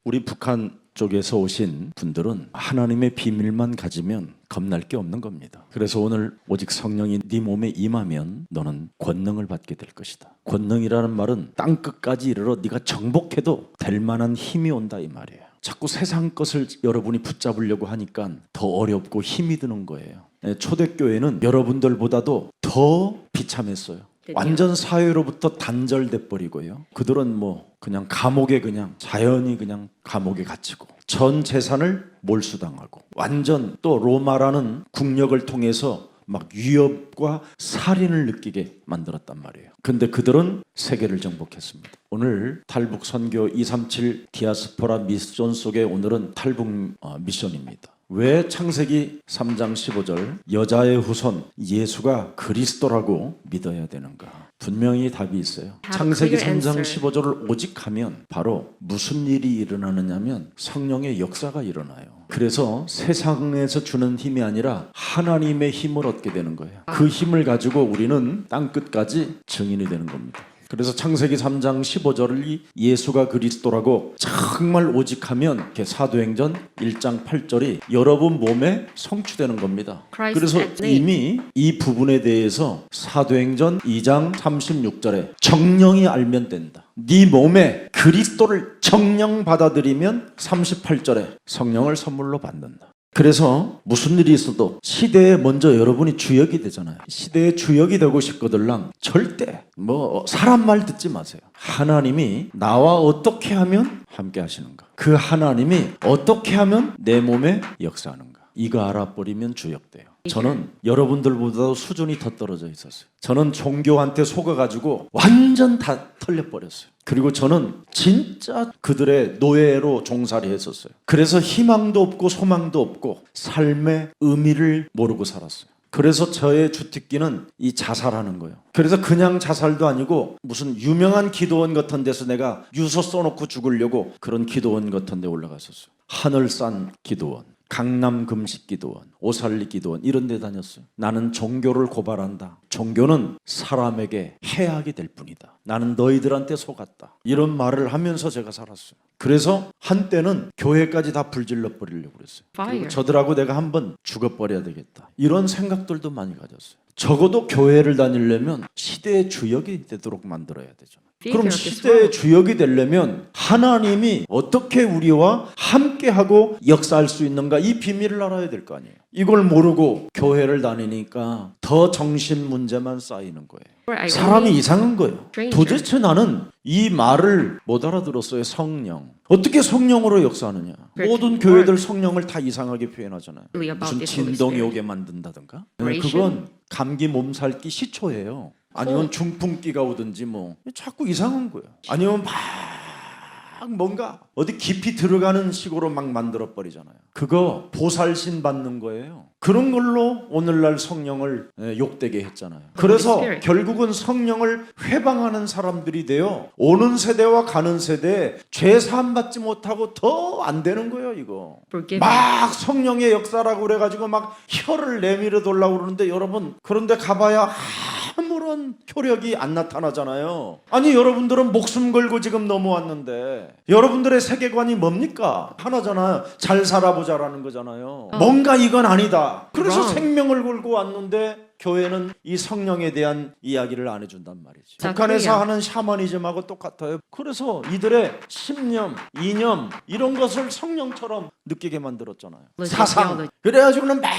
우리 북한 쪽에서 오신 분들은 하나님의 비밀만 가지면 겁날 게 없는 겁니다. 그래서 오늘 오직 성령이 네 몸에 임하면 너는 권능을 받게 될 것이다. 권능이라는 말은 땅끝까지 이르러 네가 정복해도 될 만한 힘이 온다 이 말이에요. 자꾸 세상 것을 여러분이 붙잡으려고 하니까 더 어렵고 힘이 드는 거예요. 초대교회는 여러분들보다도 더 비참했어요. 완전 사회로부터 단절돼 버리고요. 그들은 뭐 그냥 감옥에 그냥 자연히 그냥 감옥에 갇히고 전 재산을 몰수당하고 완전 또 로마라는 국력을 통해서 막 위협과 살인을 느끼게 만들었단 말이에요. 근데 그들은 세계를 정복했습니다. 오늘 탈북 선교 237 디아스포라 미션 속에 오늘은 탈북 미션입니다. 왜 창세기 3장 15절 여자의 후손 예수가 그리스도라고 믿어야 되는가? 분명히 답이 있어요. 창세기 3장 15절을 오직 하면 바로 무슨 일이 일어나느냐면 성령의 역사가 일어나요. 그래서 세상에서 주는 힘이 아니라 하나님의 힘을 얻게 되는 거예요. 그 힘을 가지고 우리는 땅끝까지 증인이 되는 겁니다. 그래서 창세기 3장 15절이 예수가 그리스도라고 정말 오직하면 사도행전 1장 8절이 여러분 몸에 성취되는 겁니다. 그래서 이미 이 부분에 대해서 사도행전 2장 36절에 정령이 알면 된다. 네 몸에 그리스도를 정령 받아들이면 38절에 성령을 선물로 받는다. 그래서 무슨 일이 있어도 시대에 먼저 여러분이 주역이 되잖아요. 시대의 주역이 되고 싶거들랑 절대 뭐 사람 말 듣지 마세요. 하나님이 나와 어떻게 하면 함께 하시는가? 그 하나님이 어떻게 하면 내 몸에 역사하는가? 이거 알아버리면 주역돼요. 저는 여러분들보다도 수준이 더 떨어져 있었어요. 저는 종교한테 속아가지고 완전 다 털려버렸어요. 그리고 저는 진짜 그들의 노예로 종살이 했었어요. 그래서 희망도 없고 소망도 없고 삶의 의미를 모르고 살았어요. 그래서 저의 주특기는 이 자살하는 거예요. 그래서 그냥 자살도 아니고 무슨 유명한 기도원 같은 데서 내가 유서 써놓고 죽으려고 그런 기도원 같은 데 올라갔었어요. 하늘산 기도원, 강남 금식기도원, 오살리 기도원 이런 데 다녔어요. 나는 종교를 고발한다. 종교는 사람에게 해악이 될 뿐이다. 나는 너희들한테 속았다. 이런 말을 하면서 제가 살았어요. 그래서 한때는 교회까지 다 불질러 버리려고 그랬어요. 그리고 저들하고 내가 한번 죽어버려야 되겠다. 이런 생각들도 많이 가졌어요. 적어도 교회를 다니려면 시대의 주역이 되도록 만들어야 되죠. 그럼 시대의 주역이 되려면 하나님이 어떻게 우리와 함께하고 역사할 수 있는가 이 비밀을 알아야 될 거 아니에요. 이걸 모르고 교회를 다니니까 더 정신 문제만 쌓이는 거예요. 사람이 이상한 거예요. 도대체 나는 이 말을 못 알아들었어요. 성령. 어떻게 성령으로 역사하느냐. 모든 교회들 성령을 다 이상하게 표현하잖아요. 무슨 진동이 오게 만든다든가. 그건 감기 몸살기 시초예요. 아니면 중풍기가 오든지 뭐 자꾸 이상한 거예요. 아니면 막 뭔가 어디 깊이 들어가는 식으로 막 만들어 버리잖아요. 그거 보살신 받는 거예요. 그런 걸로 오늘날 성령을 욕되게 했잖아요. 그래서 결국은 성령을 회방하는 사람들이 되어 오는 세대와 가는 세대에 죄 사함 받지 못하고 더 안 되는 거예요. 이거 막 성령의 역사라고 그래가지고 막 혀를 내밀어 달라고 그러는데 여러분 그런데 가봐야 아무런 효력이 안 나타나잖아요. 아니 여러분들은 목숨 걸고 지금 넘어왔는데 여러분들의 세계관이 뭡니까? 하나잖아요. 잘 살아보자라는 거잖아요. 뭔가 이건 아니다. 그래서 생명을 걸고 왔는데 교회는 이 성령에 대한 이야기를 안 해준단 말이지. 북한에서 하는 샤머니즘하고 똑같아요. 그래서 이들의 신념, 이념 이런 것을 성령처럼 느끼게 만들었잖아요. 사상. 그래가지고는 막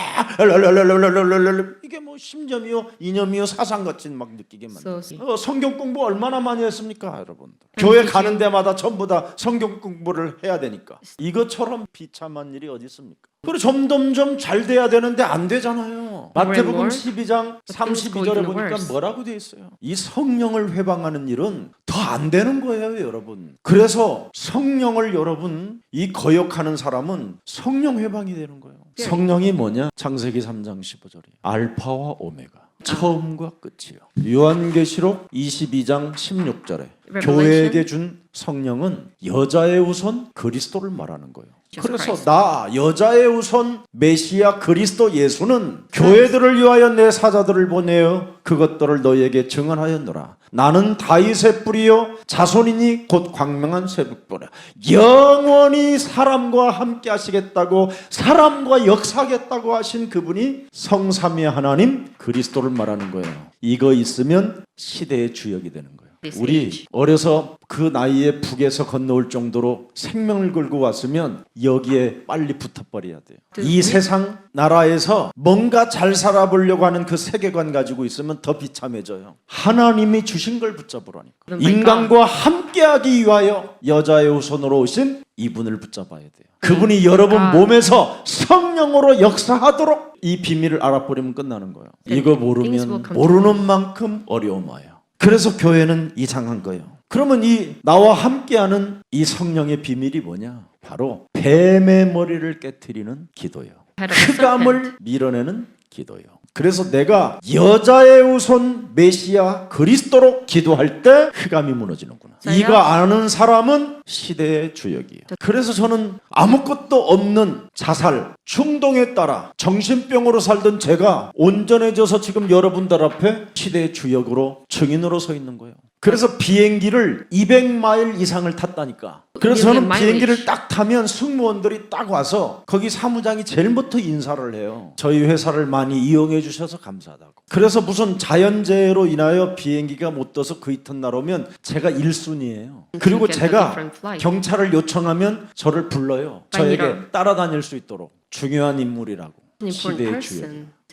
이게 뭐 신념이요, 이념이요, 사상같이 막 느끼게 만들었어요. 성경 공부 얼마나 많이 했습니까, 여러분? 교회 가는 데마다 전부 다 성경 공부를 해야 되니까. 이것처럼 비참한 일이 어디 있습니까? 그리고 점점점 잘 돼야 되는데 안 되잖아요. 마태복음 12장 32절에 보니까 뭐라고 돼 있어요? 이 성령을 회방하는 일은 더 안 되는 거예요, 여러분. 그래서 성령을 여러분 이 거역하는 사람은 성령 회방이 되는 거예요. 성령이 뭐냐? 창세기 3장 15절이 알파와 오메가 처음과 끝이요. 요한계시록 22장 16절에 교회에게 준 성령은 여자의 후손 그리스도를 말하는 거예요. 그래서 나 여자의 후손 메시아 그리스도 예수는 교회들을 위하여 내 사자들을 보내어 그것들을 너희에게 증언하였노라. 나는 다윗의 뿌리요 자손이니 곧 광명한 새벽보라. 영원히 사람과 함께 하시겠다고 사람과 역사하겠다고 하신 그분이 성삼위 하나님 그리스도를 말하는 거예요. 이거 있으면 시대의 주역이 되는 거예요. 우리 어려서 그 나이에 북에서 건너올 정도로 생명을 걸고 왔으면 여기에 빨리 붙어버려야 돼요. 이 세상 나라에서 뭔가 잘 살아보려고 하는 그 세계관 가지고 있으면 더 비참해져요. 하나님이 주신 걸 붙잡으라니까. 인간과 함께하기 위하여 여자의 후손으로 오신 이분을 붙잡아야 돼요. 그분이 여러분 몸에서 성령으로 역사하도록 이 비밀을 알아버리면 끝나는 거예요. 이거 모르면 모르는 만큼 어려움 와요. 그래서 교회는 이상한 거예요. 그러면 이 나와 함께하는 이 성령의 비밀이 뭐냐? 바로 뱀의 머리를 깨트리는 기도요. 흑암을 밀어내는 기도요. 그래서 내가 여자의 후손 메시아 그리스도로 기도할 때 흑암이 무너지는구나. 이거 아는 사람은 시대의 주역이에요. 그래서 저는 아무것도 없는 자살, 충동에 따라 정신병으로 살던 제가 온전해져서 지금 여러분들 앞에 시대의 주역으로 증인으로 서 있는 거예요. 그래서 비행기를 200마일 이상을 탔다니까. 그래서 저는 비행기를 딱 타면 승무원들이 딱 와서 거기 사무장이 제일 먼저 인사를 해요. 저희 회사를 많이 이용해 주셔서 감사하다고. 그래서 무슨 자연재해로 인하여 비행기가 못 떠서 그 이튿날 오면 제가 1순위예요. 그리고 제가 경찰을 요청하면 저를 불러요. 저에게 따라다닐 수 있도록. 중요한 인물이라고. 시대의 주역.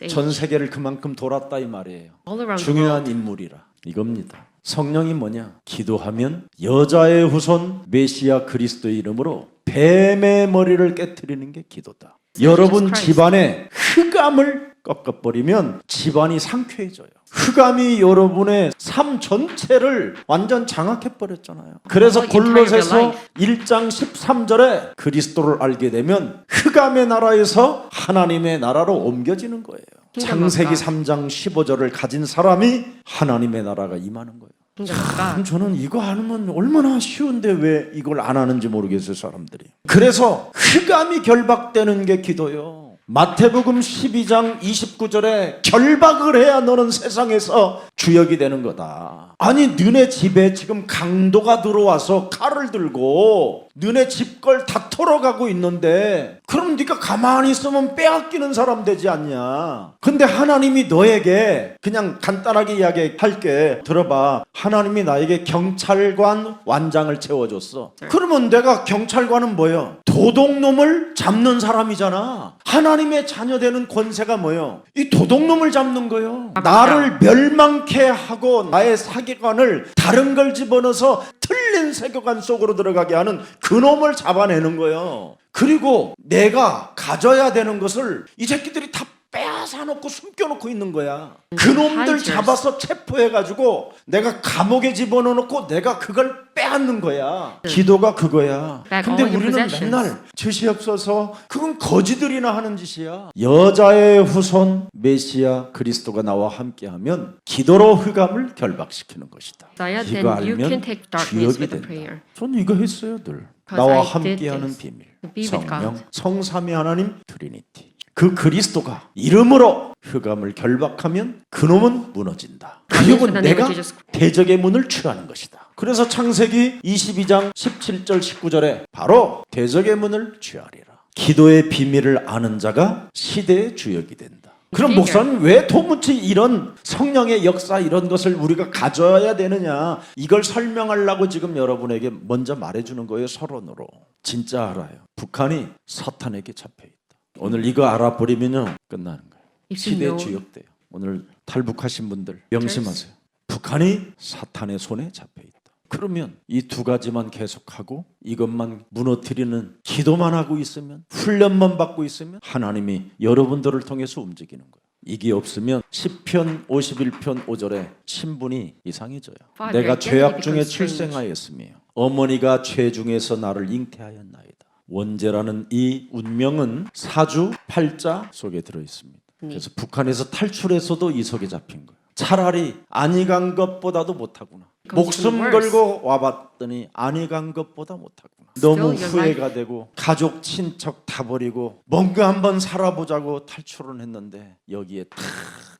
전 세계를 그만큼 돌았다 이 말이에요. 중요한 인물이라. 이겁니다. 성령이 뭐냐? 기도하면 여자의 후손 메시아 그리스도의 이름으로 뱀의 머리를 깨트리는 게 기도다. 여러분 집안에 흑암을 꺾어버리면 집안이 상쾌해져요. 흑암이 여러분의 삶 전체를 완전 장악해버렸잖아요. 그래서 골로새서 1장 13절에 그리스도를 알게 되면 흑암의 나라에서 하나님의 나라로 옮겨지는 거예요. 창세기 3장 15절을 가진 사람이 하나님의 나라가 임하는 거예요. 참 저는 이거 알면 얼마나 쉬운데 왜 이걸 안 하는지 모르겠어요, 사람들이. 그래서 흑암이 결박되는 게 기도요. 마태복음 12장 29절에 결박을 해야 너는 세상에서 주역이 되는 거다. 아니 너네 집에 지금 강도가 들어와서 칼을 들고 너네 집걸 다 털어가고 있는데 그럼 네가 가만히 있으면 빼앗기는 사람 되지 않냐. 근데 하나님이 너에게 그냥 간단하게 이야기할게. 들어봐. 하나님이 나에게 경찰관 완장을 채워줬어. 그러면 내가 경찰관은 뭐예요? 도둑놈을 잡는 사람이잖아. 하나님의 자녀 되는 권세가 뭐예요? 이 도둑놈을 잡는 거예요. 나를 멸망케 하고 나의 사기관을 다른 걸 집어넣어서 틀린 세계관 속으로 들어가게 하는 그놈을 잡아내는 거예요. 그리고 내가 가져야 되는 것을 이 새끼들이 다 빼앗아 놓고 숨겨놓고 있는 거야. 그놈들 잡아서 체포해가지고 내가 감옥에 집어넣고 내가 그걸 빼앗는 거야. 기도가 그거야. 근데 우리는 맨날 주시옵소서 그건 거지들이나 하는 짓이야. 여자의 후손 메시아 그리스도가 나와 함께하면 기도로 흑암을 결박시키는 것이다. 이거 알면 주역이 된다. 저는 이거 했어요 늘. 나와 함께하는 비밀. 성령 성삼위 하나님 트리니티. 그 그리스도가 이름으로 흑암을 결박하면 그놈은 무너진다. 그리고 내가 대적의 문을 취하는 것이다. 그래서 창세기 22장 17절 19절에 바로 대적의 문을 취하리라. 기도의 비밀을 아는 자가 시대의 주역이 된다. 그럼 목사님 왜 도무지 이런 성령의 역사 이런 것을 우리가 가져야 되느냐. 이걸 설명하려고 지금 여러분에게 먼저 말해주는 거예요. 서론으로. 진짜 알아요. 북한이 사탄에게 잡혀있다. 오늘 이거 알아버리면요 끝나는 거예요. 시대의 주역돼요. 오늘 탈북하신 분들 명심하세요. 북한이 사탄의 손에 잡혀있다. 그러면 이 두 가지만 계속하고 이것만 무너뜨리는 기도만 하고 있으면 훈련만 받고 있으면 하나님이 여러분들을 통해서 움직이는 거예요. 이게 없으면 시편 51편 5절에 신분이 이상해져요. 내가 죄악 중에 출생하였으며 어머니가 죄 중에서 나를 잉태하였나이다. 원죄라는 이 운명은 사주 8자 속에 들어있습니다. 그래서 북한에서 탈출해서도 이 속에 잡힌 거예요. 차라리 안이 간 것보다도 못하구나. 목숨 걸고 와봤더니 안이 간 것보다 못하구나. 너무 후회가 되고 가족 친척 다 버리고 뭔가 한번 살아보자고 탈출은 했는데 여기에 탁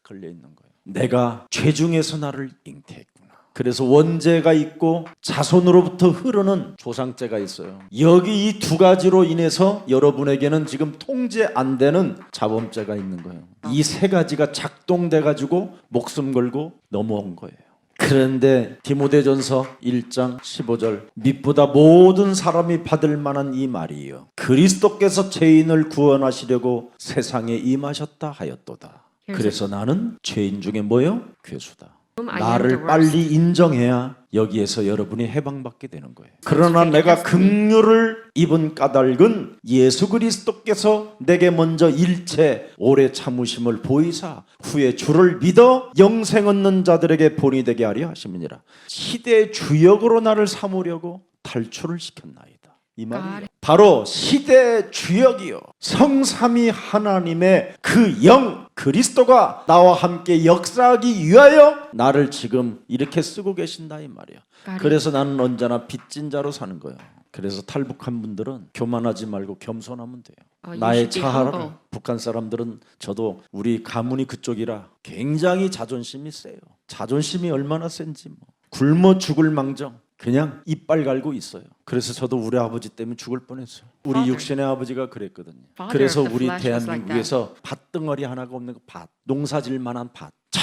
걸려 있는 거예요. 내가 죄중에서 나를 잉태했구나. 그래서 원죄가 있고 자손으로부터 흐르는 조상죄가 있어요. 여기 이 두 가지로 인해서 여러분에게는 지금 통제 안 되는 자범죄가 있는 거예요. 이 세 가지가 작동돼 가지고 목숨 걸고 넘어온 거예요. 그런데 디모데전서 1장 15절 밑보다 모든 사람이 받을 만한 이 말이요 그리스도께서 죄인을 구원하시려고 세상에 임하셨다 하였도다. 그래서 나는 죄인 중에 뭐요? 괴수다. 나를 빨리 인정해야 여기에서 여러분이 해방받게 되는 거예요. 그러나 내가 긍휼을 입은 까닭은 예수 그리스도께서 내게 먼저 일체 오래 참으심을 보이사 후에 주를 믿어 영생 얻는 자들에게 본이 되게 하려 하심이니라. 시대의 주역으로 나를 삼으려고 탈출을 시켰나이다. 이 말이 바로 시대의 주역이요 성삼위 하나님의 그 영 그리스도가 나와 함께 역사하기 위하여 나를 지금 이렇게 쓰고 계신다 이 말이야. 그래서 나는 언제나 빚진 자로 사는 거예요. 그래서 탈북한 분들은 교만하지 말고 겸손하면 돼요. 나의 자아를 북한 사람들은 저도 우리 가문이 그쪽이라 굉장히 자존심이 세요. 자존심이 얼마나 센지 뭐 굶어 죽을 망정 그냥 이빨 갈고 있어요. 그래서 저도 우리 아버지 때문에 죽을 뻔했어요. 우리 육신의 아버지가 그랬거든요. 그래서 우리 대한민국에서 밭덩어리 하나가 없는 거 밭, 농사질 만한 밭, 저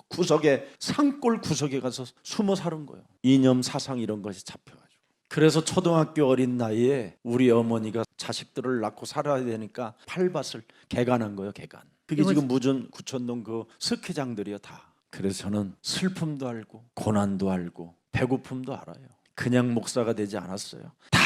구석에 산골 구석에 가서 숨어 사는 거예요. 이념 사상 이런 것이 잡혀가지고. 그래서 초등학교 어린 나이에 우리 어머니가 자식들을 낳고 살아야 되니까 팔밭을 개간한 거예요. 개간. 그게 지금 무전 구천동 그 스키장들이요 다. 그래서 저는 슬픔도 알고 고난도 알고 배고픔도 알아요. 그냥 목사가 되지 않았어요. 다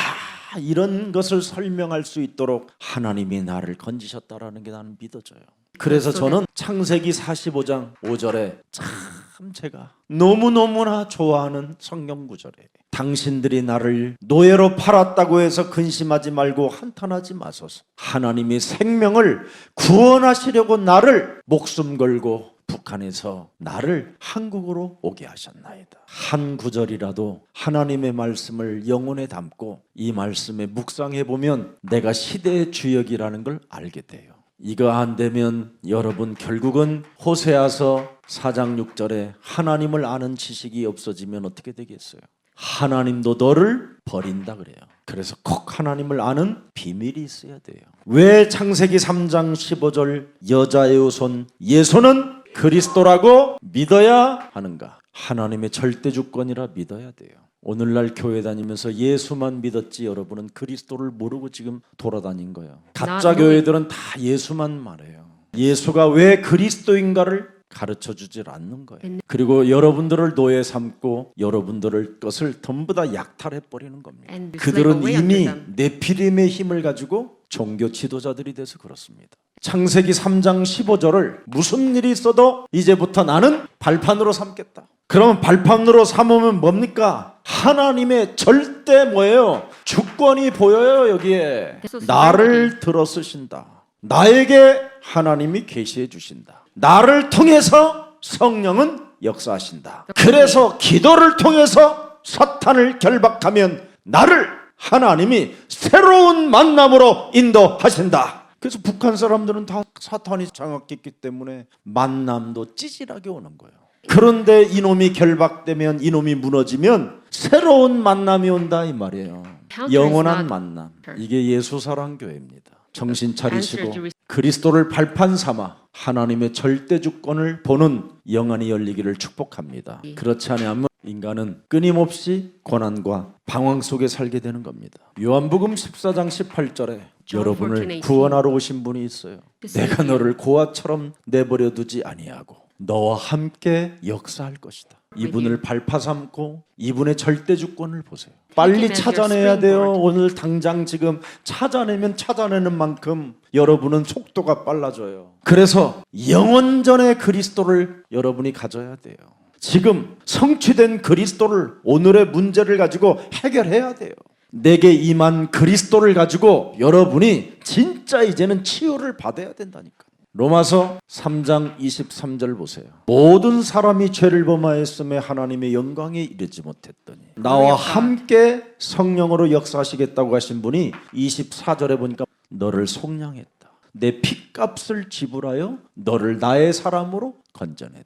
이런 것을 설명할 수 있도록 하나님이 나를 건지셨다라는 게 나는 믿어져요. 그래서 저는 창세기 45장 5절에 참 제가 너무너무나 좋아하는 성경 구절이에요. 당신들이 나를 노예로 팔았다고 해서 근심하지 말고 한탄하지 마소서. 하나님이 생명을 구원하시려고 나를 목숨 걸고 북한에서 나를 한국으로 오게 하셨나이다. 한 구절이라도 하나님의 말씀을 영혼에 담고 이 말씀에 묵상해 보면 내가 시대의 주역이라는 걸 알게 돼요. 이거 안 되면 여러분 결국은 호세아서 4장 6절에 하나님을 아는 지식이 없어지면 어떻게 되겠어요? 하나님도 너를 버린다 그래요. 그래서 꼭 하나님을 아는 비밀이 있어야 돼요. 왜 창세기 3장 15절 여자의 후손 예수는 그리스도라고 믿어야 하는가? 하나님의 절대 주권이라 믿어야 돼요. 오늘날 교회 다니면서 예수만 믿었지 여러분은 그리스도를 모르고 지금 돌아다닌 거예요. 가짜 교회들은 다 예수만 말해요. 예수가 왜 그리스도인가를 가르쳐주질 않는 거예요. 그리고 여러분들을 노예 삼고 여러분들의 것을 전부 다 약탈해버리는 겁니다. 그들은 이미 네피림의 힘을 가지고 종교 지도자들이 돼서 그렇습니다. 창세기 3장 15절을 무슨 일이 있어도 이제부터 나는 발판으로 삼겠다. 그러면 발판으로 삼으면 뭡니까? 하나님의 절대 뭐예요? 주권이 보여요. 여기에 나를 들어 쓰신다. 나에게 하나님이 계시해 주신다. 나를 통해서 성령은 역사하신다. 그래서 기도를 통해서 사탄을 결박하면 나를 하나님이 새로운 만남으로 인도하신다. 그래서 북한 사람들은 다 사탄이 장악했기 때문에 만남도 찌질하게 오는 거예요. 그런데 이놈이 결박되면 이놈이 무너지면 새로운 만남이 온다 이 말이에요. 영원한 만남. 이게 예수사랑교회입니다. 정신 차리시고 그리스도를 발판 삼아 하나님의 절대 주권을 보는 영안이 열리기를 축복합니다. 그렇지 않으면 인간은 끊임없이 고난과 방황 속에 살게 되는 겁니다. 요한복음 14장 18절에 여러분을 구원하러 오신 분이 있어요. 내가 너를 고아처럼 내버려 두지 아니하고 너와 함께 역사할 것이다. 이분을 발파 삼고 이분의 절대 주권을 보세요. 빨리 찾아내야 돼요. 오늘 당장 지금 찾아내면 찾아내는 만큼 여러분은 속도가 빨라져요. 그래서 영원전의 그리스도를 여러분이 가져야 돼요. 지금 성취된 그리스도를 오늘의 문제를 가지고 해결해야 돼요. 내게 임한 그리스도를 가지고 여러분이 진짜 이제는 치유를 받아야 된다니까. 로마서 3장 23절 보세요. 모든 사람이 죄를 범하였음에 하나님의 영광에 이르지 못했더니 나와 함께 성령으로 역사하시겠다고 하신 분이 24절에 보니까 너를 속량했다. 내 핏값을 지불하여 너를 나의 사람으로 건져냈다.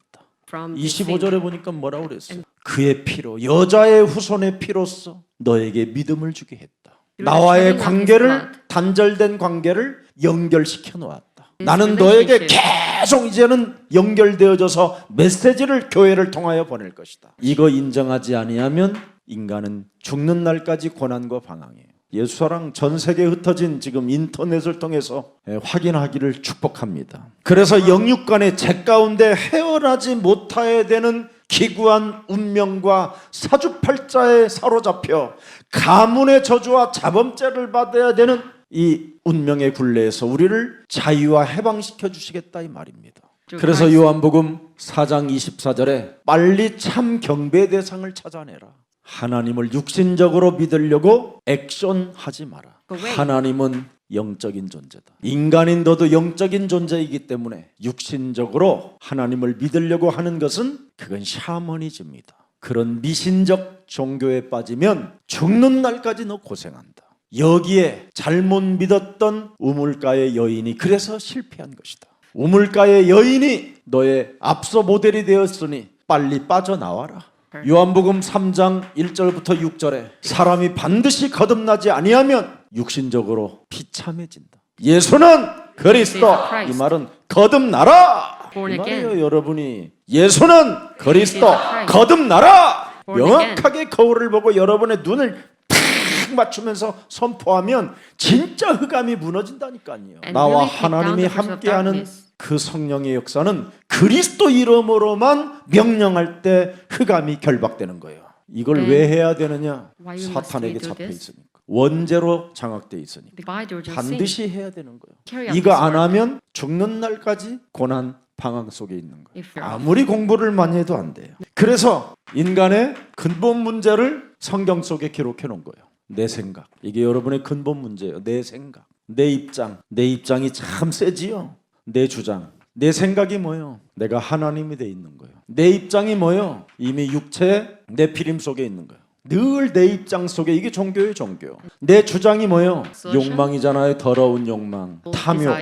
25절에 보니까 뭐라고 그랬어요? 그의 피로, 여자의 후손의 피로써 너에게 믿음을 주게 했다. 나와의 관계를, 단절된 관계를 연결시켜 놓았다. 나는 너에게 계속 이제는 연결되어져서 메시지를 교회를 통하여 보낼 것이다. 이거 인정하지 아니하면 인간은 죽는 날까지 고난과 방황이에요. 예수사랑 전 세계에 흩어진 지금 인터넷을 통해서 확인하기를 축복합니다. 그래서 영육간의 죄 가운데 헤어나지 못하게 되는 기구한 운명과 사주팔자에 사로잡혀 가문의 저주와 자범죄를 받아야 되는 이 운명의 굴레에서 우리를 자유와 해방시켜 주시겠다 이 말입니다. 그래서 요한복음 4장 24절에 빨리 참 경배 대상을 찾아내라. 하나님을 육신적으로 믿으려고 액션하지 마라. 하나님은 영적인 존재다. 인간인 너도 영적인 존재이기 때문에 육신적으로 하나님을 믿으려고 하는 것은 그건 샤머니즘이다. 그런 미신적 종교에 빠지면 죽는 날까지 너 고생한다. 여기에 잘못 믿었던 우물가의 여인이 그래서 실패한 것이다. 우물가의 여인이 너의 앞서 모델이 되었으니 빨리 빠져나와라. 요한복음 3장 1절부터 6절에 사람이 반드시 거듭나지 아니하면 육신적으로 비참해진다. 예수는 그리스도. 이 말은 거듭나라 이 말이에요. 여러분이 예수는 그리스도 거듭나라 명확하게 거울을 보고 여러분의 눈을 탁 맞추면서 선포하면 진짜 흑암이 무너진다니까요. 나와 하나님이 함께하는 그 성령의 역사는 그리스도 이름으로만 명령할 때 흑암이 결박되는 거예요. 이걸 왜 해야 되느냐? 사탄에게 잡혀 있으니까. 원죄로 장악되어 있으니까. 반드시 해야 되는 거예요. 이거 안 하면 죽는 날까지 고난 방황 속에 있는 거예요. 아무리 공부를 많이 해도 안 돼요. 그래서 인간의 근본 문제를 성경 속에 기록해 놓은 거예요. 내 생각. 이게 여러분의 근본 문제예요. 내 생각. 내 입장. 내 입장이 참 세지요. 내 주장, 내 생각이 뭐예요? 내가 하나님이 돼 있는 거예요. 내 입장이 뭐예요? 이미 육체의 내 피림 속에 있는 거예요. 늘 내 입장 속에 이게 종교예요, 종교. 내 주장이 뭐예요? 욕망이잖아요. 더러운 욕망, 탐욕.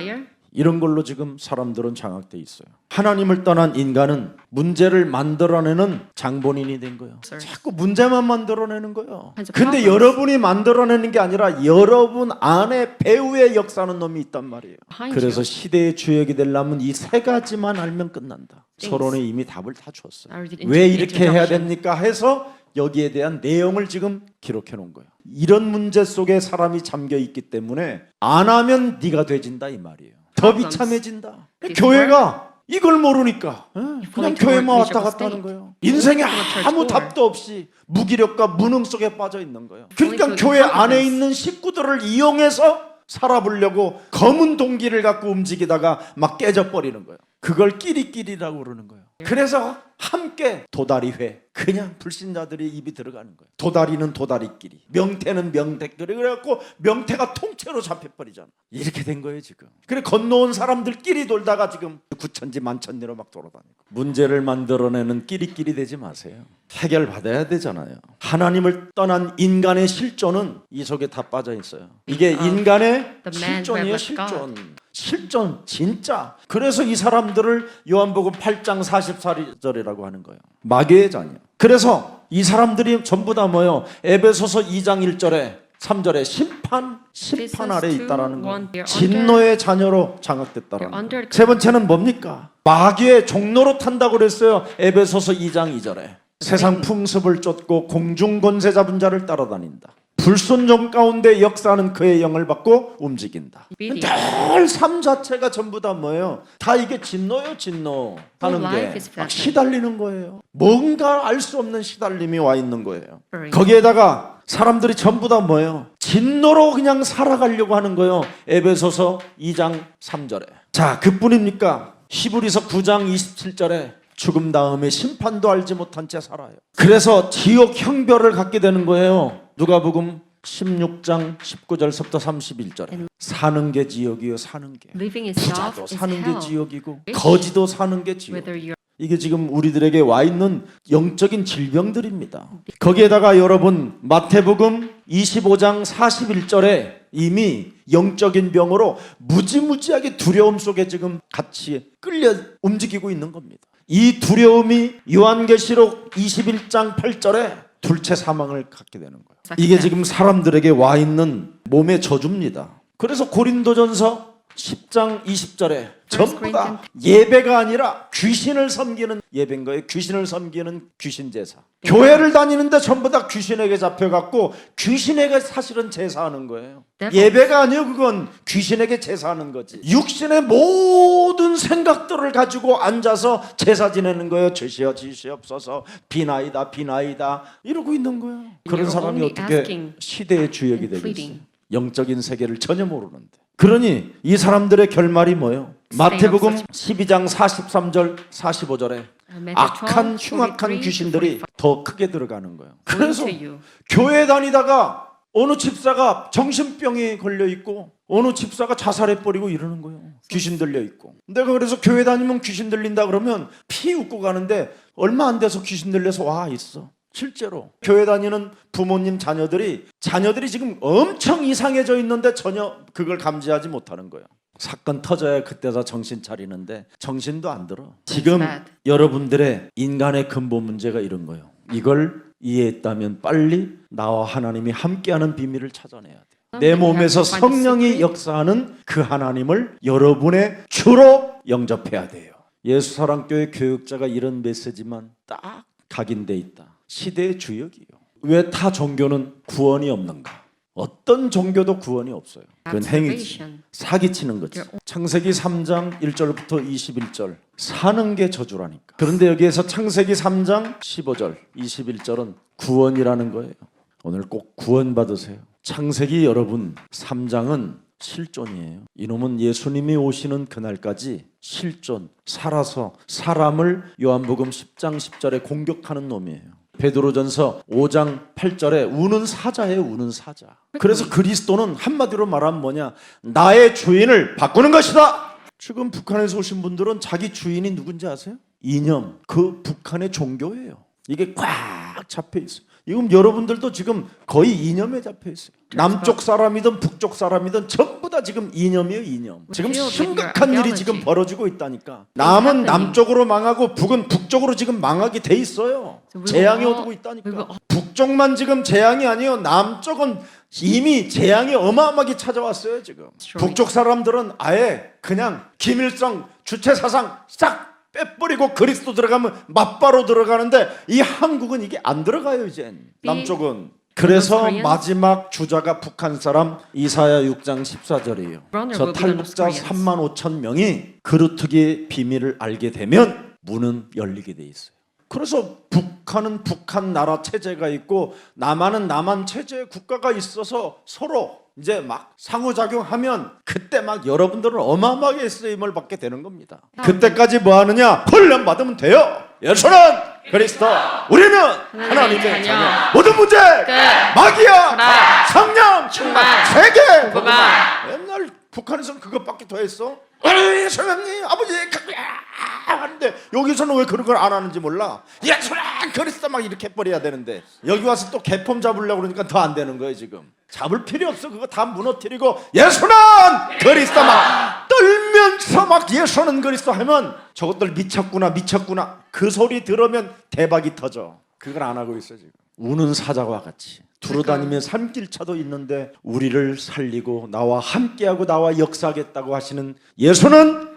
이런 걸로 지금 사람들은 장악돼 있어요. 하나님을 떠난 인간은 문제를 만들어내는 장본인이 된 거예요. 자꾸 문제만 만들어내는 거예요. 근데 여러분이 만들어내는 게 아니라 여러분 안에 배후에 역사하는 놈이 있단 말이에요. 그래서 시대의 주역이 되려면 이 세 가지만 알면 끝난다. 서론에 이미 답을 다 줬어요. 왜 이렇게 해야 됩니까? 해서 여기에 대한 내용을 지금 기록해 놓은 거예요. 이런 문제 속에 사람이 잠겨 있기 때문에 안 하면 네가 돼진다 이 말이에요. 더 비참해진다. 교회가 이걸 모르니까 그냥 교회만 왔다 갔다 하는 거예요. 인생에 아무 답도 없이 무기력과 무능 속에 빠져 있는 거예요. 그러니까 교회 안에 있는 식구들을 이용해서 살아보려고 검은 동기를 갖고 움직이다가 막 깨져버리는 거예요. 그걸 끼리끼리라고 그러는 거예요. 그래서 함께 도다리회, 그냥 불신자들의 입이 들어가는 거예요. 도다리는 도다리끼리, 명태는 명태끼리. 그래갖고 명태가 통째로 잡혀버리잖아. 이렇게 된 거예요 지금. 그래 건너온 사람들끼리 돌다가 지금 구천지 만천리로 막 돌아다니고. 문제를 만들어내는 끼리끼리 되지 마세요. 해결받아야 되잖아요. 하나님을 떠난 인간의 실존은 이 속에 다 빠져 있어요. 이게 인간의 실존이에요. 실존 진짜. 그래서 이 사람들을 요한복음 8장 44절이라고 하는 거예요. 마귀의 자녀. 그래서 이 사람들이 전부 다 뭐예요? 에베소서 2장 1절에 3절에 심판 아래 있다라는 거예요. 진노의 자녀로 장악됐다라는 거예요. 세 번째는 뭡니까? 마귀의 종로로 탄다고 그랬어요. 에베소서 2장 2절에 세상 풍습을 쫓고 공중 권세 잡은 자를 따라다닌다. 불순종 가운데 역사하는 그의 영을 받고 움직인다. 늘 삶 자체가 전부 다 뭐예요? 다 이게 진노예요. 진노 하는 게 막 시달리는 거예요. 뭔가 알 수 없는 시달림이 와 있는 거예요. 거기에다가 사람들이 전부 다 뭐예요? 진노로 그냥 살아가려고 하는 거예요. 에베소서 2장 3절에. 자, 그뿐입니까? 히브리서 9장 27절에 죽음 다음에 심판도 알지 못한 채 살아요. 그래서 지옥 형별을 갖게 되는 거예요. 누가복음 16장 19절부터 31절에 사는 게 지옥이요 사는 게 Living itself 부자도 is 사는 게 hell. 지옥이고 거지도 사는 게 지옥. Whether you're 이게 지금 우리들에게 와 있는 영적인 질병들입니다. 거기에다가 여러분 마태복음 25장 41절에 이미 영적인 병으로 무지무지하게 두려움 속에 지금 같이 끌려 움직이고 있는 겁니다. 이 두려움이 요한계시록 21장 8절에 둘째 사망을 갖게 되는 거예요. 이게 지금 사람들에게 와 있는 몸의 저주입니다. 그래서 고린도전서 10장 20절에 전부 다 예배가 아니라 귀신을 섬기는 예배인 거예요. 귀신을 섬기는 귀신 제사. 교회를 다니는데 전부 다 귀신에게 잡혀갖고 귀신에게 사실은 제사하는 거예요. 예배가 아니에요. 그건 귀신에게 제사하는 거지. 육신의 모든 생각들을 가지고 앉아서 제사 지내는 거예요. 주시옵소서 비나이다 비나이다 이러고 있는 거예요. 그런 사람이 어떻게 시대의 주역이 되겠어요? 영적인 세계를 전혀 모르는데. 그러니 이 사람들의 결말이 뭐예요? 마태복음 12장 43절 45절에 악한 흉악한 귀신들이 더 크게 들어가는 거예요. 그래서 교회 다니다가 어느 집사가 정신병에 걸려 있고 어느 집사가 자살해 버리고 이러는 거예요. 귀신 들려 있고. 내가 그래서 교회 다니면 귀신 들린다 그러면 피 웃고 가는데 얼마 안 돼서 귀신 들려서 와 있어. 실제로 교회 다니는 부모님 자녀들이 지금 엄청 이상해져 있는데 전혀 그걸 감지하지 못하는 거예요. 사건 터져야 그때다 정신 차리는데 정신도 안 들어. 지금 여러분들의 인간의 근본 문제가 이런 거예요. 이걸 이해했다면 빨리 나와 하나님이 함께하는 비밀을 찾아내야 돼. 내 몸에서 성령이 역사하는 그 하나님을 여러분의 주로 영접해야 돼요. 예수사랑교회 교육자가 이런 메시지만 딱 각인돼 있다. 시대의 주역이에요. 왜 타 종교는 구원이 없는가? 어떤 종교도 구원이 없어요. 그건 행위지. 사기치는 거지. 창세기 3장 1절부터 21절 사는 게 저주라니까. 그런데 여기에서 창세기 3장 15절 21절은 구원이라는 거예요. 오늘 꼭 구원 받으세요. 창세기 여러분 3장은 실존이에요. 이놈은 예수님이 오시는 그날까지 실존 살아서 사람을 요한복음 10장 10절에 공격하는 놈이에요. 베드로전서 5장 8절에 우는 사자예요. 우는 사자. 그래서 그리스도는 한마디로 말하면 뭐냐? 나의 주인을 바꾸는 것이다. 지금 북한에서 오신 분들은 자기 주인이 누군지 아세요? 이념. 그 북한의 종교예요. 이게 꽉 잡혀 있어요. 지금 여러분들도 지금 거의 이념에 잡혀 있어요. 남쪽 사람이든 북쪽 사람이든 전부 다 지금 이념이에요. 이념. 지금 심각한 일이 지금 벌어지고 있다니까. 남은 남쪽으로 망하고 북은 북쪽으로 지금 망하게 돼 있어요. 재앙이 오고 있다니까. 북쪽만 지금 재앙이 아니에요. 남쪽은 이미 재앙이 어마어마하게 찾아왔어요. 지금 북쪽 사람들은 아예 그냥 김일성 주체 사상 싹 빼버리고 그리스도 들어가면 맞바로 들어가는데 이 한국은 이게 안 들어가요. 이젠 남쪽은. 그래서 마지막 주자가 북한 사람 이사야 6장 14절이에요. 저 탈북자 3만 5천 명이 그루트기의 비밀을 알게 되면 문은 열리게 돼 있어요. 그래서 북한은 북한 나라 체제가 있고 남한은 남한 체제 국가가 있어서 서로 이제 막 상호작용하면 그때 막 여러분들은 어마어마하게 쓰임을 받게 되는 겁니다. 그때까지 뭐 하느냐? 훈련 받으면 돼요. 예수는 그리스도, 우리는 하나님의 자녀. 모든 문제 마귀야, 성령 충만, 세계 맨날 북한에서는 그것밖에 더 했어. 성령님 아버지 하는데 여기서는 왜 그런 걸 안 하는지 몰라. 예수는 그리스도 막 이렇게 해버려야 되는데 여기 와서 또 개폼 잡으려고 그러니까 더 안 되는 거예요. 지금 잡을 필요 없어. 그거 다 무너뜨리고 예수는 그리스도 막 떨면서 막 예수는 그리스도 하면 저것들 미쳤구나 그 소리 들으면 대박이 터져. 그걸 안 하고 있어. 지금 우는 사자와 같이 두루다니며 산길차도 있는데 우리를 살리고 나와 함께하고 나와 역사하겠다고 하시는 예수는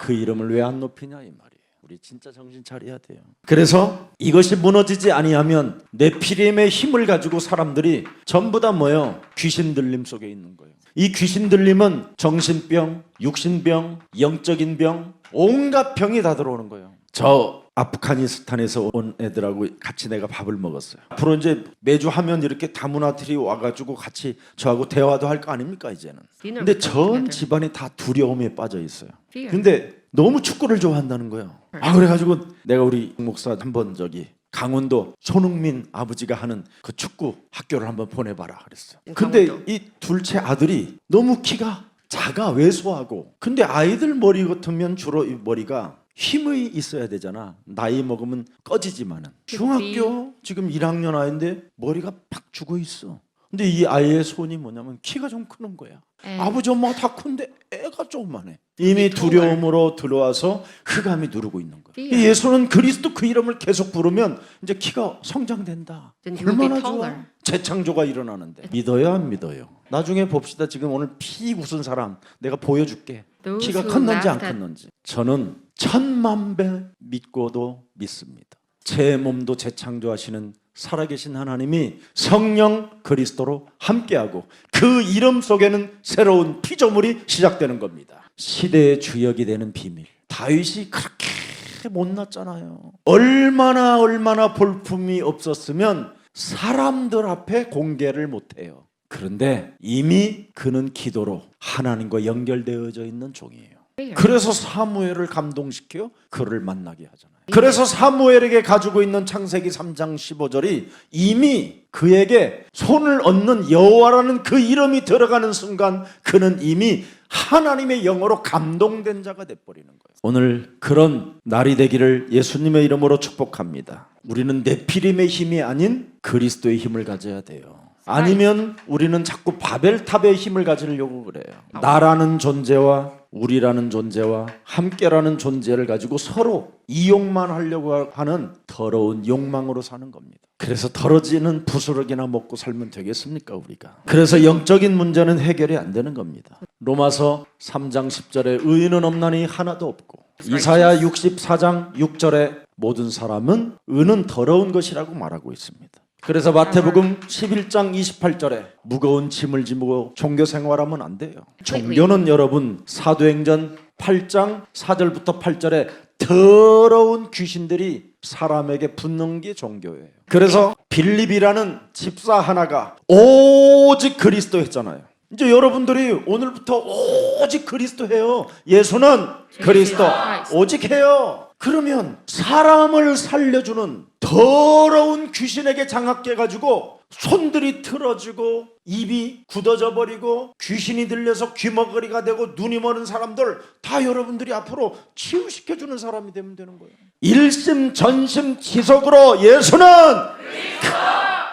그 이름을 왜 안 높이냐 이 말이에요. 우리 진짜 정신 차려야 돼요. 그래서 이것이 무너지지 아니하면 네피림의 힘을 가지고 사람들이 전부 다 뭐예요? 귀신 들림 속에 있는 거예요. 이 귀신 들림은 정신병, 육신병, 영적인 병, 온갖 병이 다 들어오는 거예요. 저 아프가니스탄에서 온 애들하고 같이 내가 밥을 먹었어요. 앞으로 이제 매주 하면 이렇게 다문화들이 와가지고 같이 저하고 대화도 할 거 아닙니까 이제는. 근데 전 집안이 다 두려움에 빠져 있어요. 근데 너무 축구를 좋아한다는 거예요. 그래가지고 내가 우리 목사 한번 저기 강원도 손흥민 아버지가 하는 그 축구 학교를 한번 보내봐라 그랬어요. 근데 이 둘째 아들이 너무 키가 작아 왜소하고, 근데 아이들 머리 같으면 주로 이 머리가 힘이 있어야 되잖아. 나이 먹으면 꺼지지만은. 중학교 지금 1학년 아이인데 머리가 팍 죽어 있어. 근데 이 아이의 소원이 뭐냐면 키가 좀 크는 거야. 아버지 엄마가 다 큰데 애가 조그만해. 이미 두려움으로 들어와서 흑암이 누르고 있는 거야. 예수는 그리스도 그 이름을 계속 부르면 이제 키가 성장된다. 얼마나 좋아. 재창조가 일어나는데. 믿어요 안 믿어요? 나중에 봅시다. 지금 오늘 피 웃은 사람 내가 보여줄게. 키가 컸는지 안 컸는지. 저는 1000만 배 믿고도 믿습니다. 제 몸도 재창조하시는 살아계신 하나님이 성령 그리스도로 함께하고 그 이름 속에는 새로운 피조물이 시작되는 겁니다. 시대의 주역이 되는 비밀. 다윗이 그렇게 못났잖아요. 얼마나 볼품이 없었으면 사람들 앞에 공개를 못해요. 그런데 이미 그는 기도로 하나님과 연결되어져 있는 종이에요. 그래서 사무엘을 감동시켜 그를 만나게 하잖아요. 그래서 사무엘에게 가지고 있는 창세기 3장 15절이 이미 그에게 손을 얹는 여호와라는 그 이름이 들어가는 순간 그는 이미 하나님의 영으로 감동된 자가 돼버리는 거예요. 오늘 그런 날이 되기를 예수님의 이름으로 축복합니다. 우리는 네피림의 힘이 아닌 그리스도의 힘을 가져야 돼요. 아니면 우리는 자꾸 바벨탑의 힘을 가지려고 그래요. 나라는 존재와 우리라는 존재와 함께라는 존재를 가지고 서로 이용만 하려고 하는 더러운 욕망으로 사는 겁니다. 그래서 더러지는 부스러기나 먹고 살면 되겠습니까 우리가? 그래서 영적인 문제는 해결이 안 되는 겁니다. 로마서 3장 10절에 의인은 없나니 하나도 없고, 이사야 64장 6절에 모든 사람은 의는 더러운 것이라고 말하고 있습니다. 그래서 마태복음 11장 28절에 무거운 짐을 지고 종교 생활하면 안 돼요. 종교는 여러분 사도행전 8장 4절부터 8절에 더러운 귀신들이 사람에게 붙는 게 종교예요. 그래서 빌립이라는 집사 하나가 오직 그리스도 했잖아요. 이제 여러분들이 오늘부터 오직 그리스도 해요. 예수는 그리스도 오직 해요. 그러면 사람을 살려주는 더러운 귀신에게 장악해가지고 손들이 틀어지고 입이 굳어져 버리고 귀신이 들려서 귀머거리가 되고 눈이 멀은 사람들 다 여러분들이 앞으로 치유시켜주는 사람이 되면 되는 거예요. 일심전심 지속으로 예수는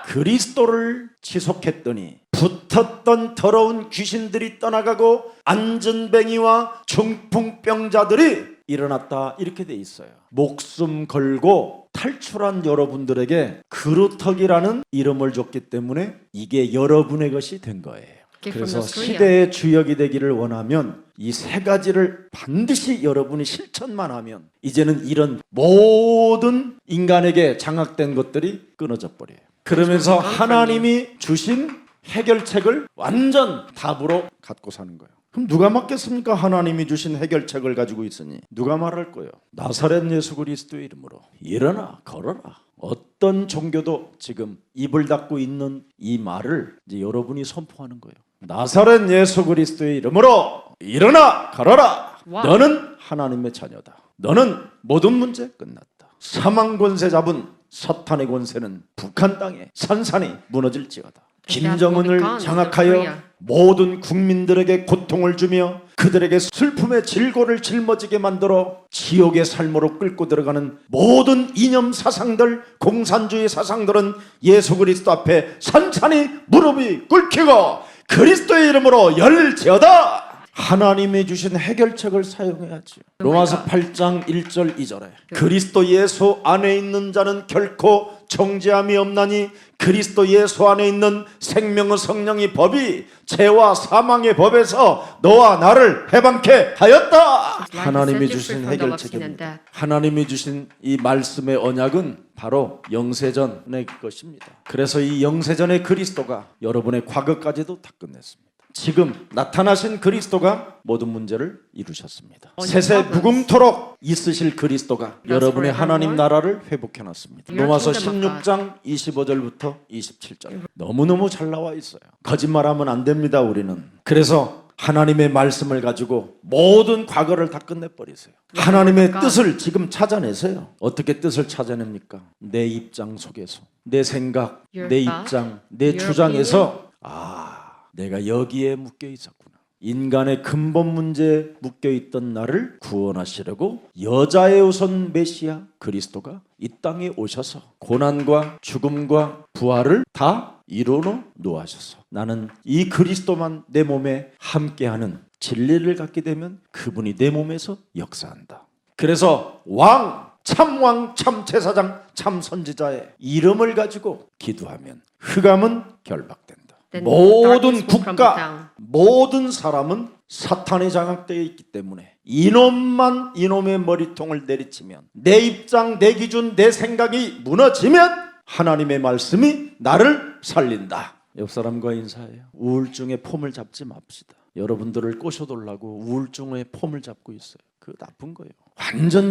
그리스도를 지속했더니 붙었던 더러운 귀신들이 떠나가고 안전뱅이와 중풍병자들이 일어났다, 이렇게 돼 있어요. 목숨 걸고 탈출한 여러분들에게 그루터기라는 이름을 줬기 때문에 이게 여러분의 것이 된 거예요. 그래서 시대의 주역이 되기를 원하면 이 세 가지를 반드시 여러분이 실천만 하면 이제는 이런 모든 인간에게 장악된 것들이 끊어져 버려요. 그러면서 하나님이 주신 해결책을 완전 답으로 갖고 사는 거예요. 그럼 누가 맞겠습니까? 하나님이 주신 해결책을 가지고 있으니 누가 말할 거예요? 나사렛 예수 그리스도의 이름으로 일어나 걸어라. 어떤 종교도 지금 입을 닫고 있는 이 말을 이제 여러분이 선포하는 거예요. 나사렛 예수 그리스도의 이름으로 일어나 걸어라. 너는 하나님의 자녀다. 너는 모든 문제 끝났다. 사망 권세 잡은 사탄의 권세는 북한 땅에 산산이 무너질지어다. 김정은을 장악하여 모든 국민들에게 고통을 주며 그들에게 슬픔의 질고를 짊어지게 만들어 지옥의 삶으로 끌고 들어가는 모든 이념 사상들, 공산주의 사상들은 예수 그리스도 앞에 산산이 무릎이 꿇히고 그리스도의 이름으로 열릴지어다. 하나님이 주신 해결책을 사용해야지. 로마서 8장 1절 2절에 그리스도 예수 안에 있는 자는 결코 정죄함이 없나니 그리스도 예수 안에 있는 생명의 성령의 법이 죄와 사망의 법에서 너와 나를 해방케 하였다. 하나님이 주신 해결책입니다. 하나님이 주신 이 말씀의 언약은 바로 영세전의 것입니다. 그래서 이 영세전의 그리스도가 여러분의 과거까지도 다 끝냈습니다. 지금 나타나신 그리스도가 모든 문제를 이루셨습니다. 세세 무궁토록 있으실 그리스도가 여러분의 하나님 나라를 회복해놨습니다. 로마서 16장 25절부터 27절 너무너무 잘 나와 있어요. 거짓말하면 안 됩니다. 우리는. 그래서 하나님의 말씀을 가지고 모든 과거를 다 끝내버리세요. 하나님의 뜻을 지금 찾아내세요. 어떻게 뜻을 찾아냅니까? 내 입장 속에서, 내 생각, 내 입장, 내 주장에서 내가 여기에 묶여 있었구나. 인간의 근본 문제에 묶여있던 나를 구원하시려고 여자의 우선 메시아 그리스도가 이 땅에 오셔서 고난과 죽음과 부활을 다 이루어 놓으셔서 나는 이 그리스도만 내 몸에 함께하는 진리를 갖게 되면 그분이 내 몸에서 역사한다. 그래서 참왕, 참제사장, 참선지자의 이름을 가지고 기도하면 흑암은 결박된다. 모든 국가, 모든 사람은 사탄에 장악되어 있기 때문에 이놈의 머리통을 내리치면, 내 입장, 내 기준, 내 생각이 무너지면 하나님의 말씀이 나를 살린다. 옆 사람과 인사해요. 우울증의 폼을 잡지 맙시다. 여러분들을 꼬셔달라고 우울증의 폼을 잡고 있어요. 그거 나쁜 거예요.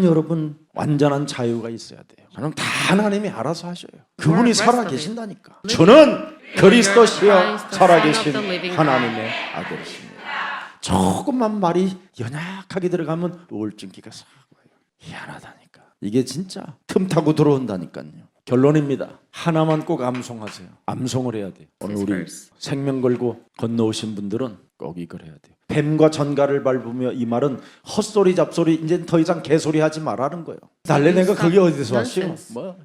여러분 완전한 자유가 있어야 돼요. 그럼 다 하나님이 알아서 하셔요. 그분이 살아계신다니까. 저는 그리스도시여 살아계신 하나님의 아들이십니다. 조금만 말이 연약하게 들어가면 우울증기가 싹 와요. 희한하다니까. 이게 진짜 틈타고 들어온다니까요. 결론입니다. 하나만 꼭 암송하세요. 암송을 해야 돼요. 오늘 우리 생명 걸고 건너오신 분들은 꼭 이걸 해야 돼요. 뱀과 전갈을 밟으며, 이 말은 헛소리 잡소리, 이제 더 이상 개소리 하지 말라는 거예요. 달래내가 그게 어디서 왔어요?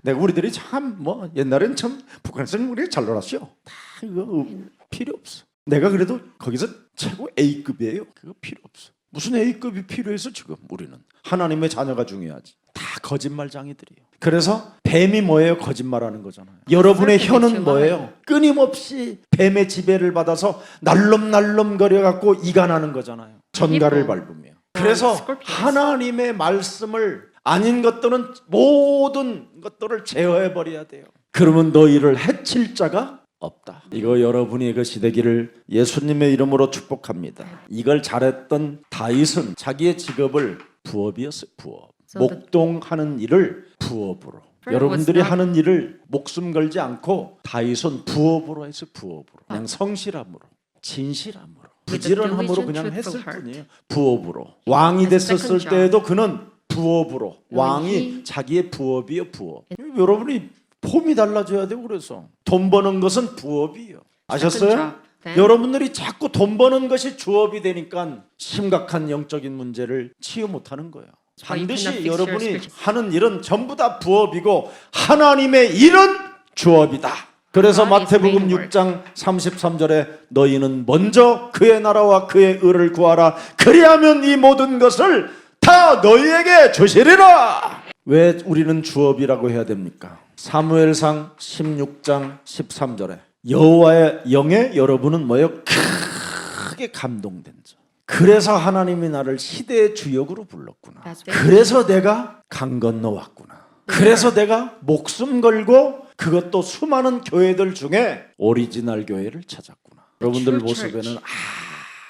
내가 우리들이 참 옛날엔 참 북한에서 우리 잘 놀았어요. 다 이거 필요 없어. 내가 그래도 거기서 최고 A급이에요. 그거 필요 없어. 무슨 A급이 필요해서 지금 우리는 하나님의 자녀가 중요하지. 다 거짓말장이들이에요. 그래서 뱀이 뭐예요? 거짓말하는 거잖아요. 여러분의 혀는 뭐예요? 끊임없이 뱀의 지배를 받아서 날름날름거려갖고 이간하는 거잖아요. 전갈을 밟으며. 그래서 하나님의 말씀을 아닌 것들은 모든 것들을 제어해버려야 돼요. 그러면 너희를 해칠 자가 없다. 이거 여러분이 이것이 되기를 예수님의 이름으로 축복합니다. 이걸 잘했던 다윗은 자기의 직업을 부업이었어요. 부업. 목동하는 일을 부업으로. 여러분들이 하는 일을 목숨 걸지 않고 다윗은 부업으로 했어요. 부업으로. 그냥 성실함으로, 진실함으로, 부지런함으로 그냥 했을 뿐이에요. 부업으로. 왕이 됐었을 때에도 그는 부업으로. 왕이 자기의 부업이요. 부업. 여러분이 폼이 달라져야 돼요. 그래서 돈 버는 것은 부업이에요. 아셨어요? 여러분들이 자꾸 돈 버는 것이 주업이 되니까 심각한 영적인 문제를 치유 못하는 거예요. 반드시 여러분이 하는 일은 전부 다 부업이고 하나님의 일은 주업이다. 그래서 마태복음 6장 33절에 너희는 먼저 그의 나라와 그의 의를 구하라. 그리하면 이 모든 것을 다 너희에게 주시리라. 왜 우리는 주업이라고 해야 됩니까? 사무엘상 16장 13절에 여호와의 영에 여러분은 뭐예요? 크게 감동된 자. 그래서 하나님이 나를 시대의 주역으로 불렀구나. 그래서 내가 강 건너 왔구나. 그래서 내가 목숨 걸고 그것도 수많은 교회들 중에 오리지널 교회를 찾았구나. 여러분들 모습에는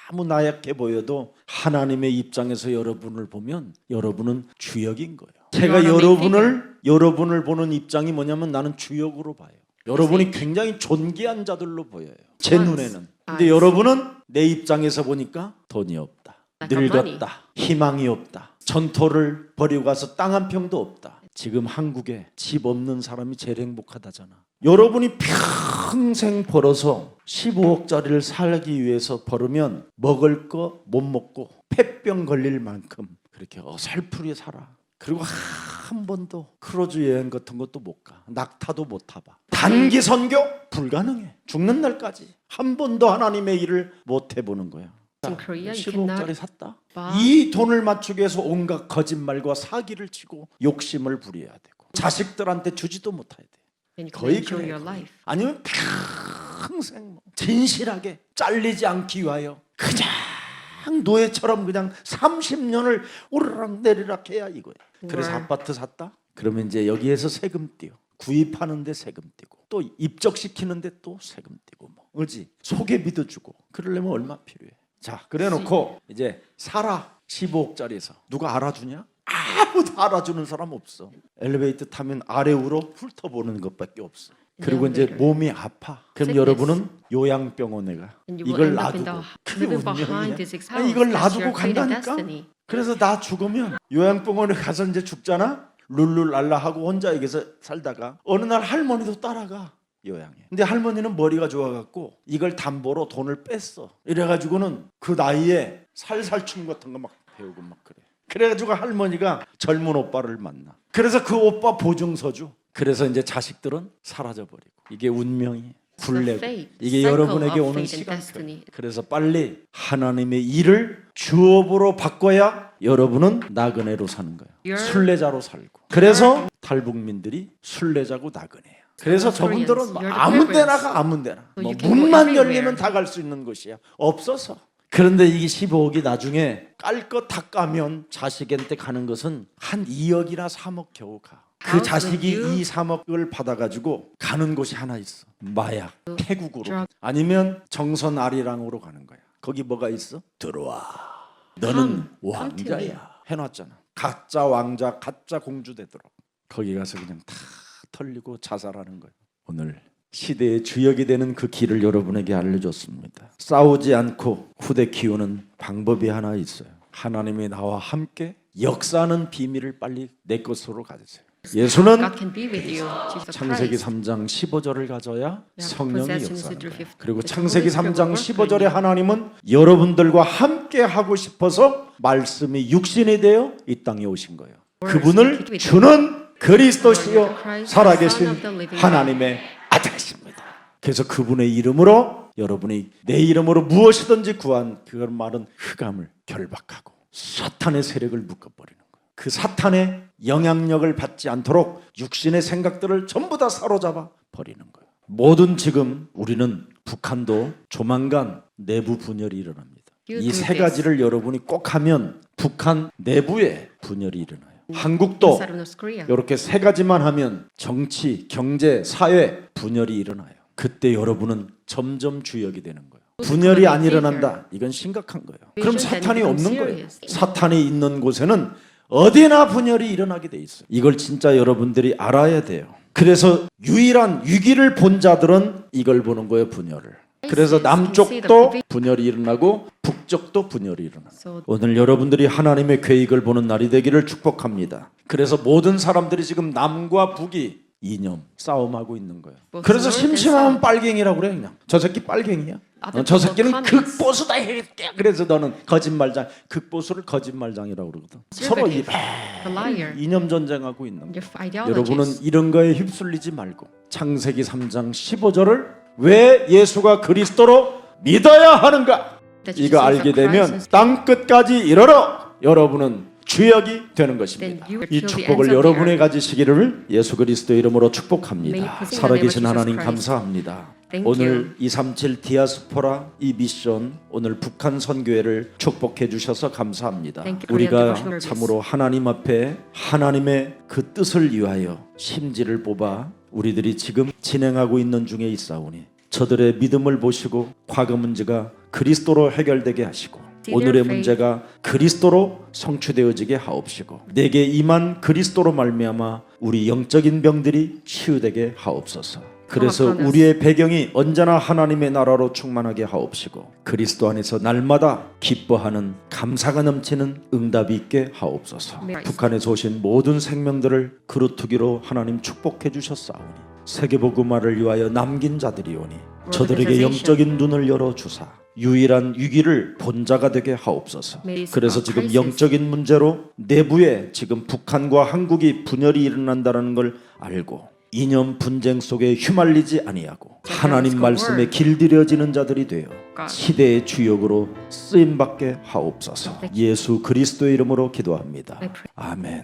아무 나약해 보여도 하나님의 입장에서 여러분을 보면 여러분은 주역인 거예요. 제가 여러분을 보는 입장이 뭐냐면 나는 주역으로 봐요. 여러분이 굉장히 존귀한 자들로 보여요. 제 눈에는. 근데 여러분은 내 입장에서 보니까 돈이 없다. 늙었다. 희망이 없다. 전토를 벌이고 가서 땅 한 평도 없다. 지금 한국에 집 없는 사람이 제일 행복하다잖아. 여러분이 평생 벌어서 15억짜리를 살기 위해서 벌으면 먹을 거 못 먹고 폐병 걸릴 만큼 그렇게 어설프게 살아. 그리고 한 번도 크루즈 여행 같은 것도 못 가. 낙타도 못 타봐. 단기 선교 불가능해. 죽는 날까지 한 번도 하나님의 일을 못 해보는 거야. 15억짜리 샀다. 이 돈을 맞추기 위해서 온갖 거짓말과 사기를 치고 욕심을 부려야 되고 자식들한테 주지도 못해야 돼. 거의 그래. 아니면 평생 진실하게 잘리지 않기 위하여 그냥 노예처럼 그냥 30년을 오르락 내리락 해야 이거예요. 그래서 아파트 샀다? 그러면 이제 여기에서 세금 떼요. 구입하는데 세금 떼고 또 입적시키는데 또 세금 떼고 그렇지? 소개비도 주고 그러려면 얼마 필요해? 자, 그래놓고 이제 살아. 15억짜리에서 누가 알아주냐? 아무도 알아주는 사람 없어. 엘리베이터 타면 아래로 훑어보는 것밖에 없어. 그리고 이제 몸이 아파. 그럼 여러분은 요양병원에 가. 이걸 놔두고. 그게 운명이야. 아니, 이걸 놔두고 간다니까. 그래서 나 죽으면 요양병원에 가서 이제 죽잖아. 룰루랄라 하고 혼자 여기서 살다가 어느 날 할머니도 따라가 요양에. 근데 할머니는 머리가 좋아갖고 이걸 담보로 돈을 뺐어. 이래가지고는 그 나이에 살살춤 같은 거 막 배우고 막 그래. 그래가지고 할머니가 젊은 오빠를 만나. 그래서 그 오빠 보증서 줘. 그래서 이제 자식들은 사라져버리고. 이게 운명이 굴레고 이게 여러분에게 오는 시간표. 그래서 빨리 하나님의 일을 주업으로 바꿔야 여러분은 나그네로 사는 거예요. 순례자로 살고. 그래서 탈북민들이 순례자고 나그네야. 그래서 저분들은 아무 데나 가. 아무 데나. 뭐 문만 열리면 다 갈 수 있는 곳이야. 없어서. 그런데 이 15억이 나중에 깔 거 다 까면 자식한테 가는 것은 한 2억이나 3억 겨우 가. 그 자식이 2, 3억을 받아가지고 가는 곳이 하나 있어. 마약, 태국으로. 아니면 정선 아리랑으로 가는 거야. 거기 뭐가 있어? 들어와. 너는 왕자야. 해놨잖아. 가짜 왕자, 가짜 공주 되도록. 거기 가서 그냥 다 털리고 자살하는 거예요. 오늘 시대의 주역이 되는 그 길을 여러분에게 알려줬습니다. 싸우지 않고 후대 키우는 방법이 하나 있어요. 하나님이 나와 함께 역사하는 비밀을 빨리 내 것으로 가지세요. 예수는 창세기 3장 15절을 가져야 성령이 역사하는 거예요. 그리고 창세기 3장 15절에 하나님은 여러분들과 함께 하고 싶어서 말씀이 육신이 되어 이 땅에 오신 거예요. 그분을 주는 그리스도시요 살아계신 하나님의 아들이십니다. 그래서 그분의 이름으로 여러분이 내 이름으로 무엇이든지 구한 그 말은 흑암을 결박하고 사탄의 세력을 묶어버리는 거예요. 그 사탄의 영향력을 받지 않도록 육신의 생각들을 전부 다 사로잡아 버리는 거예요. 모든 지금 우리는 북한도 조만간 내부 분열이 일어납니다. 이 세 가지를 여러분이 꼭 하면 북한 내부에 분열이 일어나요. 한국도 이렇게 세 가지만 하면 정치, 경제, 사회 분열이 일어나요. 그때 여러분은 점점 주역이 되는 거예요. 분열이 안 일어난다. 이건 심각한 거예요. 그럼 사탄이 없는 거예요. 사탄이 있는 곳에는 어디나 분열이 일어나게 돼 있어요. 이걸 진짜 여러분들이 알아야 돼요. 그래서 유일한 위기를 본 자들은 이걸 보는 거예요. 분열을. 그래서 남쪽도 분열이 일어나고 북쪽도 분열이 일어나요. 오늘 여러분들이 하나님의 계획을 보는 날이 되기를 축복합니다. 그래서 모든 사람들이 지금 남과 북이 이념 싸움하고 있는 거예요. 그래서 심심하면 빨갱이라고 그래. 그냥 저 새끼 빨갱이야. 저 새끼는 극보수다. 그래서 너는 거짓말장. 극보수를 거짓말장이라고 그러거든. 서로 이념 전쟁하고 있는 거예요. 여러분은 이런 거에 휩쓸리지 말고 창세기 3장 15절을 왜 예수가 그리스도로 믿어야 하는가, 이거 알게 되면 땅 끝까지 이르러 여러분은 주역이 되는 것입니다. 이 축복을 여러분이 가지시기를 예수 그리스도 이름으로 축복합니다. 살아계신 하나님 감사합니다. 오늘 237 디아스포라 이 미션, 오늘 북한 선교회를 축복해 주셔서 감사합니다. 우리가 참으로 하나님 앞에 하나님의 그 뜻을 위하여 심지를 뽑아 우리들이 지금 진행하고 있는 중에 있사오니 저들의 믿음을 보시고 과거 문제가 그리스도로 해결되게 하시고 오늘의 문제가 그리스도로 성취되어지게 하옵시고 내게 임한 그리스도로 말미암아 우리 영적인 병들이 치유되게 하옵소서. 그래서 우리의 배경이 언제나 하나님의 나라로 충만하게 하옵시고 그리스도 안에서 날마다 기뻐하는 감사가 넘치는 응답이 있게 하옵소서. 북한에서 오신 모든 생명들을 그루트기로 하나님 축복해 주셨사오니 세계복음화를 위하여 남긴 자들이오니 저들에게 영적인 눈을 열어주사 유일한 위기를 본 자가 되게 하옵소서. 그래서 지금 영적인 문제로 내부에 지금 북한과 한국이 분열이 일어난다는 걸 알고 이념 분쟁 속에 휘말리지 아니하고 하나님 말씀에 길들여지는 자들이 되어 시대의 주역으로 쓰임받게 하옵소서. 예수 그리스도의 이름으로 기도합니다. 아멘.